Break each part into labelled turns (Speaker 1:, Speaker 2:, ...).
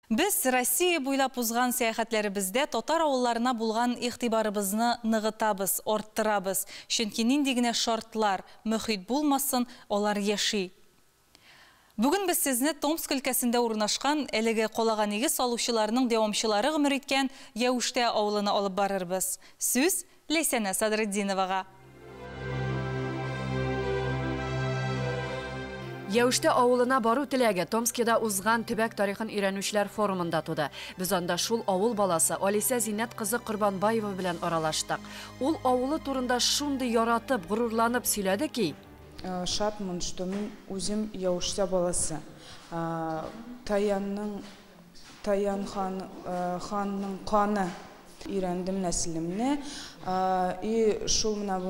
Speaker 1: Біз Россия буйлап узган сәяхәтләребездә татар авылларына булган игътибарыбызны ныгытабыз, арттырабыз. Чөнки нинди генә шартлар, мөхит булмасын, алар яши. Бүген без сезне Томск өлкәсендә урнашкан әлеге калага нигез салучыларның дәвамчылары гомер иткән Яуштә авылына алып барырбыз. Сүз Ләйсәнә Садретдиновага.
Speaker 2: Яуштә авылына бару теләге Томскида узган төбәк тарихын өйрәнүчеләр форумында туды. Без анда шул авыл баласы Алиса Зиннәт кызы Корбанбаева белән аралаштык. Ул авылы турында шундый яратып, горурланып сөйләде ки,
Speaker 3: шатмын, что мин үзем Яуштә баласы. Таян ханның каны өйрәндем нәселемне. И шул менә бу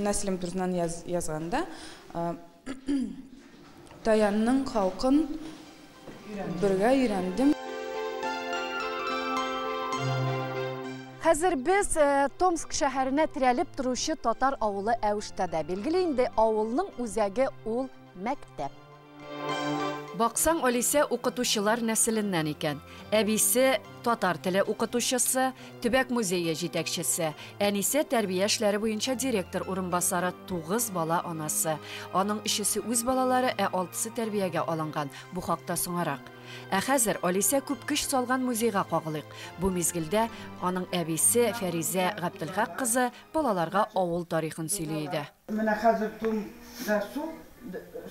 Speaker 3: нәселем турынан язганда Таянның халкын бергә өйрәндем.
Speaker 2: Хәзер без Томск шәһәренә терәлеп торучы татар авылы Әүштәдә. Билгеле инде, авылның үзәге ул мәктәп. Баксаң, Алиса укытучылар нәселеннән икән. Әбисе татар теле укытучысы, төбәк музее җитәкчесе. Әнисе тәрбия эшләре буенча директор урынбасары, 9 бала анасы. Аның 3-се үз балалары, 6-сы тәрбиягә алынган. Бу хакта соңарак. Хәзер Алиса күп көч салган музейга кагылыйк. Бу мизгелдә аның әбисе Фәризә Габделхак кызы балаларга авыл тарихын сөйли иде.
Speaker 4: Менә хәзер тумда су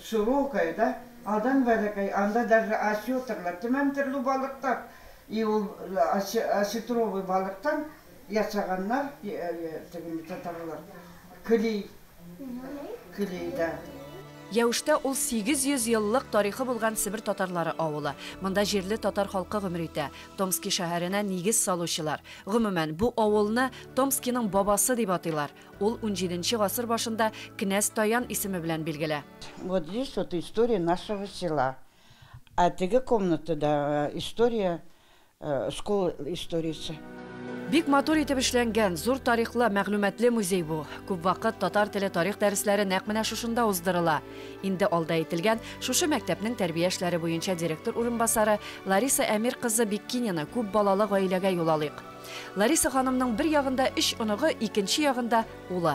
Speaker 4: широкая, да? Алдан бәләкәй, анда даже осетрлар, тәмам төрле балыктар. И ул осетровый балыктан ясаганнар, тегене татарлар. Килей, да.
Speaker 2: Яуштә ул 800 еллык тарихы булган Себер татарлары авылы. Монда җирле татар халкы гомер итә. Томски шәһәренә нигез салучылар. Гомумән, бу авылны Томскиның бабасы дип атыйлар. Ул 17-нче гасыр башында князь Таян исеме белән билгеле.
Speaker 4: Вот здесь вот история нашего села. А теге комнатада история, школа историясе.
Speaker 2: Бик матур итеп эшләнгән, зур тарихлы, мәгълүматлы музей бу. Күп вакыт татар теле тарих дәресләре нәкъ менә шушында уздырыла. Инде алда әйтелгән, шушы мәктәпнең тәрбия эшләре буенча директор урынбасары Лариса Әмир кызы Биккинина күп балалы гаиләгә юл алыйк. Лариса ханымның бер ягында 3 оныгы, икенче ягында улы.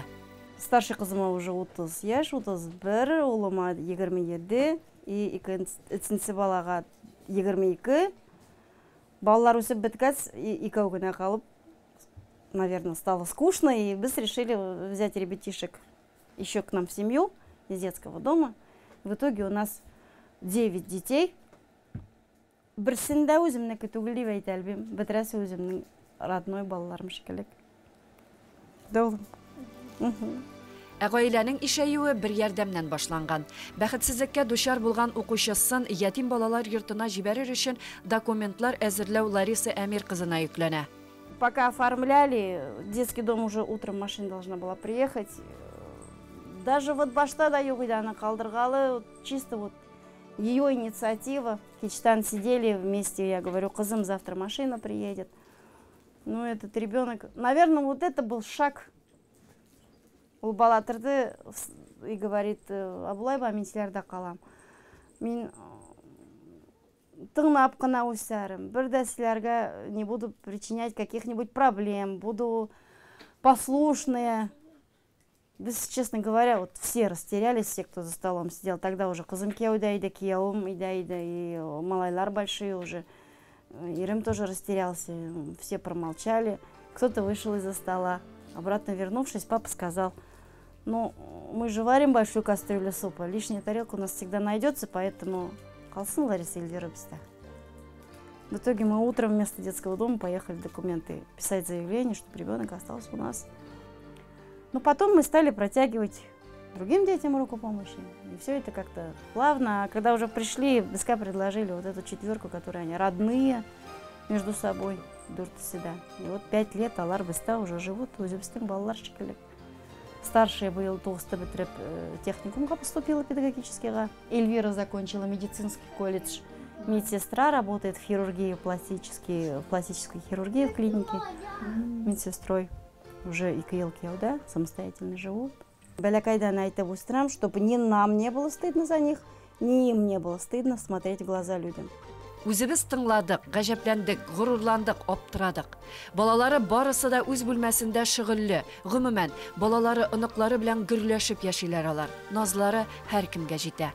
Speaker 5: Старший кызыма уже 30 яшь, 31, улыма 27, и икенче балага 22. Балалар үсеп беткәч, икәү генә калып, наверное, стало скучно, и мы решили взять ребятишек еще к нам в семью из детского дома. В итоге у нас 9 детей. Берсендә үземнеке түгел дип әйтә албыйм, бөтенесе үземнең родной балаларым шикелле.
Speaker 2: Гаиләнең ишәюе бер ярдәмнән башланган. Бәхетсезлеккә дучар булган укучысын ятим балалар йортына җибәрер өчен документлар әзерләү Лариса Әмир кызына йөкләнә.
Speaker 5: Пока оформляли, детский дом уже утром машина должна была приехать. Даже вот башта да югыда она калдыргалы, чисто вот ее инициатива. Кичтан сидели вместе, я говорю, кызым, завтра машина приедет. Ну, этот ребенок, наверное, вот это был шаг. Ул бала тұрды и говорит, абылай ба, мен сілерді қалам. Мен тыңнап қана өсәрім. Бірді сілерге не буду причинять каких-нибудь проблем, буду послушные. Біз, честно говоря, вот все растерялись, все, кто за столом сидел. Тогда уже қызымке ойдайды, кияуым ойдайды, и малайлар большие уже. Ирым тоже растерялся, все промолчали. Кто-то вышел из-за стола. Обратно вернувшись, папа сказал, ну, мы же варим большую кастрюлю супа, лишняя тарелка у нас всегда найдется, поэтому қалсын Лариса Ильдеровна. В итоге мы утром вместо детского дома поехали документы писать заявление, чтобы ребенок остался у нас. Но потом мы стали протягивать другим детям руку помощи. И все это как-то плавно. А когда уже пришли, БСК предложили вот эту четверку, которые они родные между собой. И вот 5 лет алар бізта уже живут, өзіміздің балалар шекелі. Старшая был толсто бітіріп техникумға поступила педагогическийға. Эльвира закончила медицинский колледж. Медсестра, работает в хирургии, пластической хирургии в клинике. Медсестрой уже и киелки, да, самостоятельно живут. Бәләкайдан айтып өстірам, чтобы ни нам не было стыдно за них, ни им не было стыдно смотреть в глаза людям.
Speaker 2: Үзебез тыңладык, гаҗәпләндек, горурландык, аптырадык. Балалары барысы да үз бүлмәсендә шөгыльле. Гомумән, балалары оныклары белән гөрләшеп яшиләр алар. Назлары һәркемгә җитә.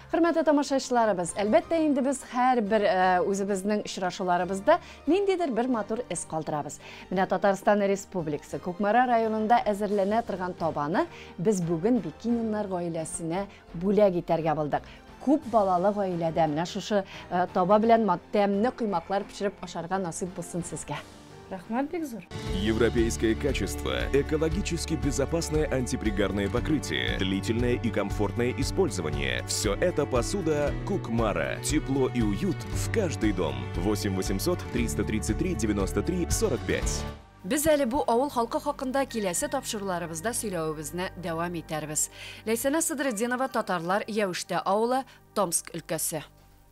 Speaker 2: Хөрмәтле тамашачыларыбыз, әлбәттә инде без һәрбер үзебезнең очрашуларыбызда ниндидер бер матур эз калдырабыз. Менә Татарстан Республикасы Кукмара районында әзерләнә торган табаны без бүген Бикининнар гаиләсенә бүләк итәргә булдык. Күп балалы гаиләдә менә шушы таба белән тәмле кыймаклар пешереп ашарга насыйп булсын сезгә.
Speaker 3: Рахмат бик зур.
Speaker 6: Европейское качество, экологически безопасное антипригарное покрытие, длительное и комфортное использование. Все это посуда Кукмара. Тепло и уют в каждый дом. 8 800 333 93 45.
Speaker 2: Без әле бу авыл халкы хакында киләсе тапшыруларыбызда сөйләвебезне дәвам итәрбез. Ләйсәнә Сыдырдинова, татарлар Яушта авылы, Томск өлкәсе.